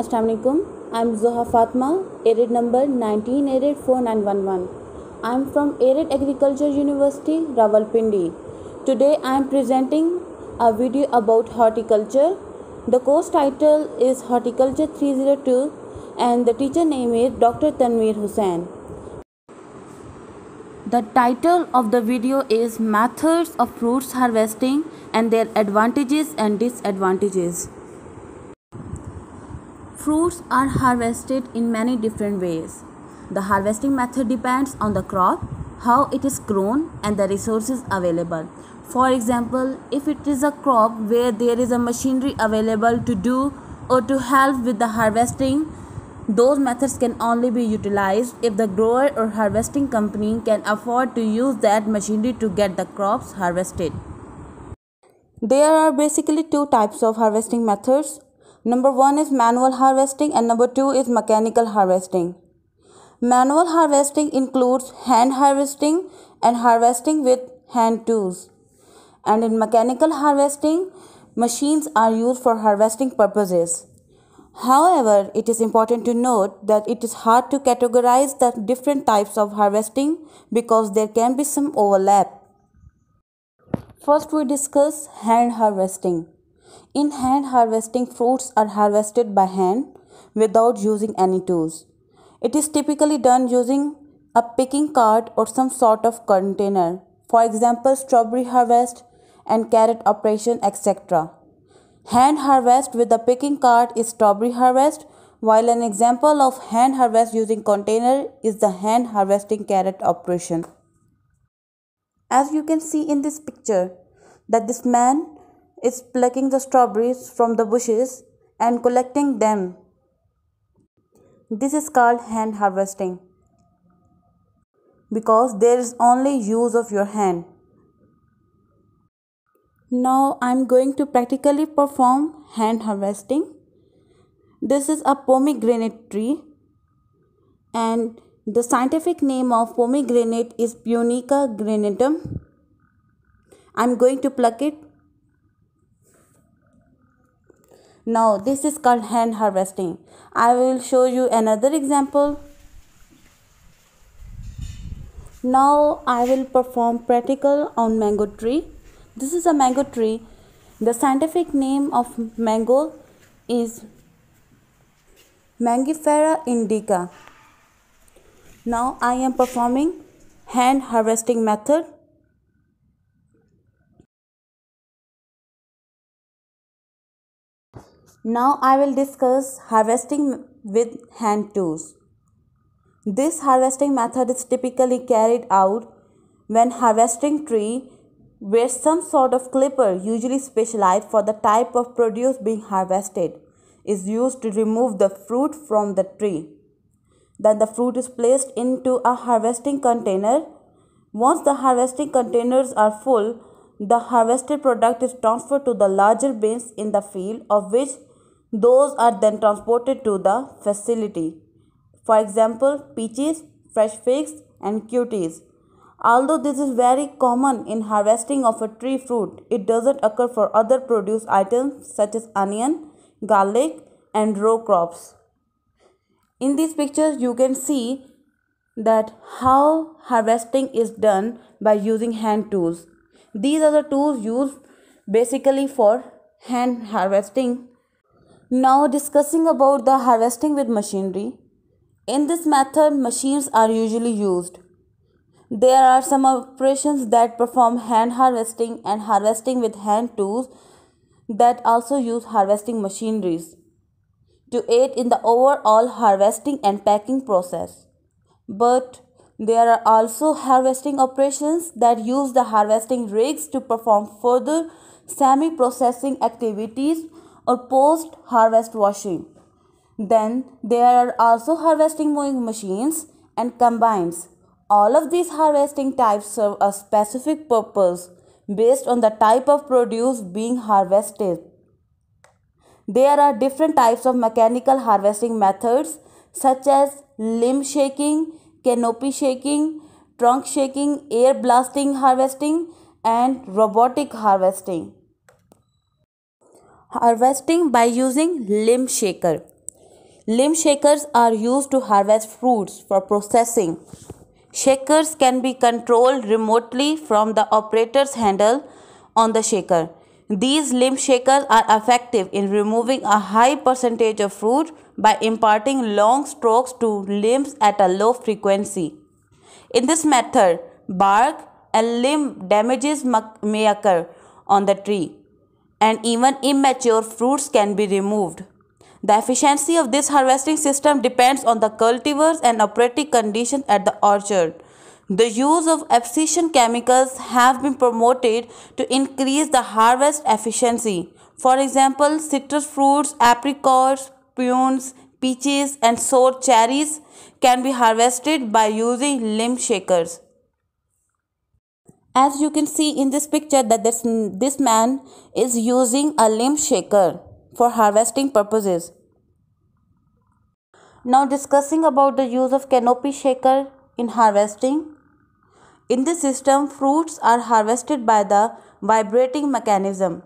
Assalamu alaikum. I'm Zoha Fatma, ARED number 19884911. I'm from ARED Agriculture University, Rawalpindi. Today I'm presenting a video about horticulture. The course title is Horticulture 302 and the teacher name is Dr. Tanveer Hussain. The title of the video is Methods of Fruits Harvesting and Their Advantages and Disadvantages. Fruits are harvested in many different ways. The harvesting method depends on the crop, how it is grown, and the resources available. For example, if it is a crop where there is a machinery available to do or to help with the harvesting, those methods can only be utilized if the grower or harvesting company can afford to use that machinery to get the crops harvested. There are basically two types of harvesting methods. Number one is manual harvesting and number two is mechanical harvesting. Manual harvesting includes hand harvesting and harvesting with hand tools. And in mechanical harvesting, machines are used for harvesting purposes. However, it is important to note that it is hard to categorize the different types of harvesting because there can be some overlap. First, we discuss hand harvesting. In hand harvesting, fruits are harvested by hand without using any tools. It is typically done using a picking cart or some sort of container. For example, strawberry harvest and carrot operation, etc. Hand harvest with a picking cart is strawberry harvest, while an example of hand harvest using container is the hand harvesting carrot operation. As you can see in this picture, that this man is plucking the strawberries from the bushes and collecting them. This is called hand harvesting because there is only use of your hand. Now I am going to practically perform hand harvesting. This is a pomegranate tree and the scientific name of pomegranate is Punica granatum. I am going to pluck it. Now this is called hand harvesting. I will show you another example. Now I will perform practical on mango tree. This is a mango tree. The scientific name of mango is Mangifera indica. Now I am performing hand harvesting method. Now I will discuss harvesting with hand tools. This harvesting method is typically carried out when harvesting tree where some sort of clipper, usually specialized for the type of produce being harvested, is used to remove the fruit from the tree. Then the fruit is placed into a harvesting container. Once the harvesting containers are full, the harvested product is transferred to the larger bins in the field, of which those are then transported to the facility. For example, peaches, fresh figs, and cuties. Although this is very common in harvesting of a tree fruit, it doesn't occur for other produce items such as onion, garlic, and row crops. In these pictures, you can see that how harvesting is done by using hand tools. These are the tools used basically for hand harvesting. Now discussing about the harvesting with machinery. In this method, machines are usually used. There are some operations that perform hand harvesting and harvesting with hand tools that also use harvesting machineries to aid in the overall harvesting and packing process. But there are also harvesting operations that use the harvesting rigs to perform further semi-processing activities or post-harvest washing. Then there are also harvesting mowing machines and combines. All of these harvesting types serve a specific purpose based on the type of produce being harvested. There are different types of mechanical harvesting methods such as limb shaking, canopy shaking, trunk shaking, air blasting harvesting, and robotic harvesting. Harvesting by using limb shaker. Limb shakers are used to harvest fruits for processing. Shakers can be controlled remotely from the operator's handle on the shaker. These limb shakers are effective in removing a high percentage of fruit by imparting long strokes to limbs at a low frequency. In this method, bark and limb damages may occur on the tree, and even immature fruits can be removed. The efficiency of this harvesting system depends on the cultivars and operating conditions at the orchard. The use of abscission chemicals have been promoted to increase the harvest efficiency. For example, citrus fruits, apricots, prunes, peaches, and sour cherries can be harvested by using limb shakers. As you can see in this picture that this man is using a limb shaker for harvesting purposes. Now discussing about the use of canopy shaker in harvesting. In this system, fruits are harvested by the vibrating mechanism,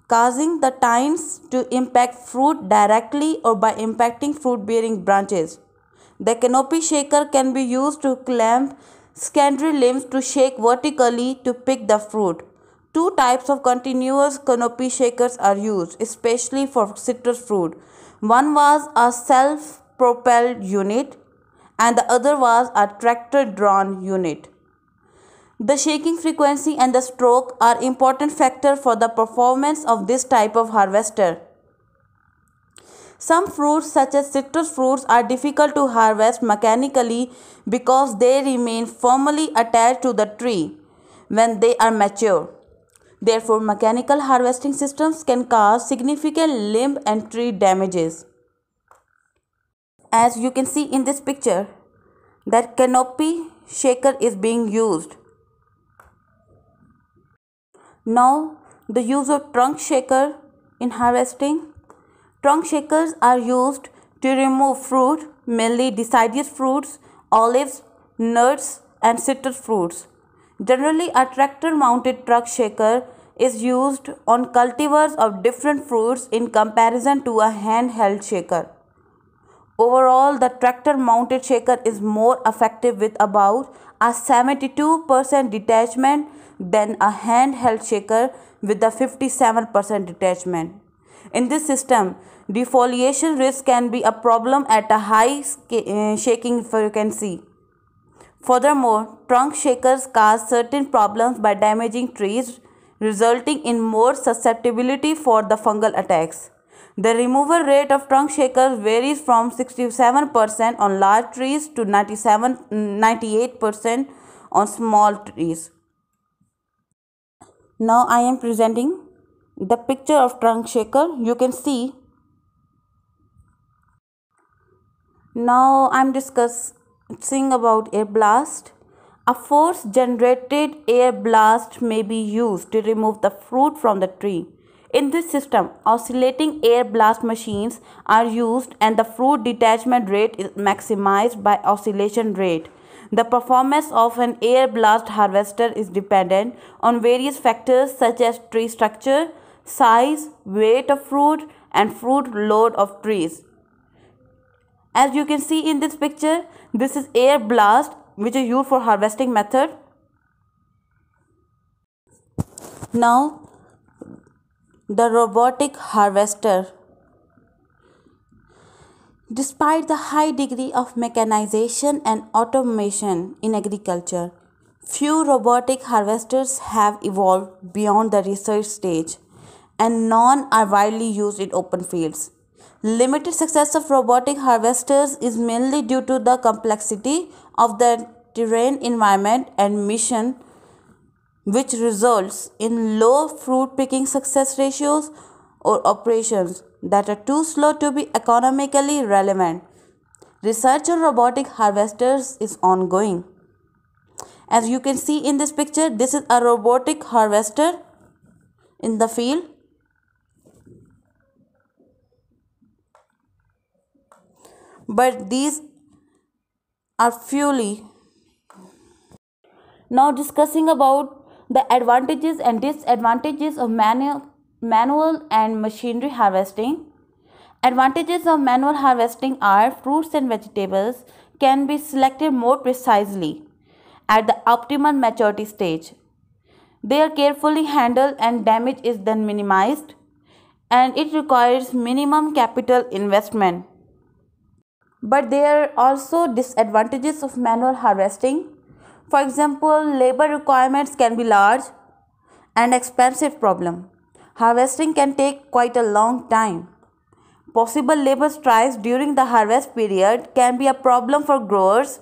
causing the tines to impact fruit directly or by impacting fruit-bearing branches. The canopy shaker can be used to clamp secondary limbs to shake vertically to pick the fruit. Two types of continuous canopy shakers are used, especially for citrus fruit. One was a self-propelled unit and the other was a tractor-drawn unit. The shaking frequency and the stroke are important factors for the performance of this type of harvester. Some fruits such as citrus fruits are difficult to harvest mechanically because they remain firmly attached to the tree when they are mature. Therefore, mechanical harvesting systems can cause significant limb and tree damages. As you can see in this picture, that canopy shaker is being used. Now, the use of trunk shaker in harvesting. Trunk shakers are used to remove fruit, mainly deciduous fruits, olives, nuts, and citrus fruits. Generally, a tractor-mounted trunk shaker is used on cultivars of different fruits in comparison to a handheld shaker. Overall, the tractor-mounted shaker is more effective with about a 72% detachment than a handheld shaker with a 57% detachment. In this system, defoliation risk can be a problem at a high shaking frequency. Furthermore, trunk shakers cause certain problems by damaging trees, resulting in more susceptibility for the fungal attacks. The removal rate of trunk shakers varies from 67% on large trees to 98% on small trees. Now I am presenting the picture of trunk shaker. You can see. Now I am discussing about air blast. A force generated air blast may be used to remove the fruit from the tree. In this system, oscillating air blast machines are used and the fruit detachment rate is maximized by oscillation rate. The performance of an air blast harvester is dependent on various factors such as tree structure, size, weight of fruit, and fruit load of trees. As you can see in this picture, this is air blast which is used for harvesting method. Now, the robotic harvester. Despite the high degree of mechanization and automation in agriculture, few robotic harvesters have evolved beyond the research stage, and none are widely used in open fields. Limited success of robotic harvesters is mainly due to the complexity of the terrain environment and mission, which results in low fruit picking success ratios or operations that are too slow to be economically relevant. Research on robotic harvesters is ongoing. As you can see in this picture, this is a robotic harvester in the field. But these are fewly. Now discussing about the advantages and disadvantages of manual and machinery harvesting. Advantages of manual harvesting are fruits and vegetables can be selected more precisely at the optimal maturity stage. They are carefully handled and damage is then minimized, and it requires minimum capital investment. But there are also disadvantages of manual harvesting. For example, labor requirements can be large and expensive problem. Harvesting can take quite a long time. Possible labor strikes during the harvest period can be a problem for growers.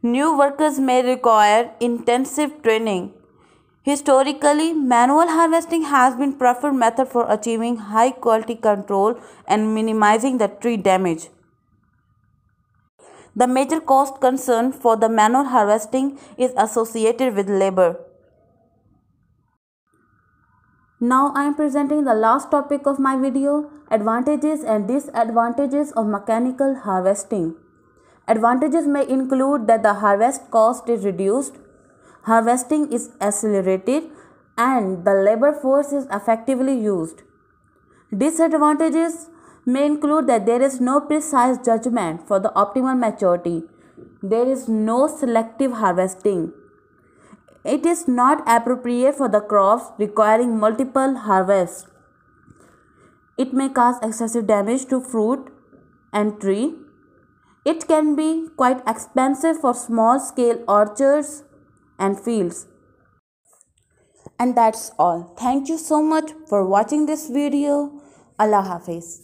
New workers may require intensive training. Historically, manual harvesting has been preferred method for achieving high quality control and minimizing the tree damage. The major cost concern for the manual harvesting is associated with labor. Now I am presenting the last topic of my video, advantages and disadvantages of mechanical harvesting. Advantages may include that the harvest cost is reduced, harvesting is accelerated, and the labor force is effectively used. Disadvantages may include that there is no precise judgment for the optimal maturity. There is no selective harvesting. It is not appropriate for the crops requiring multiple harvests. It may cause excessive damage to fruit and tree. It can be quite expensive for small scale orchards and fields. And that's all. Thank you so much for watching this video. Allah Hafiz.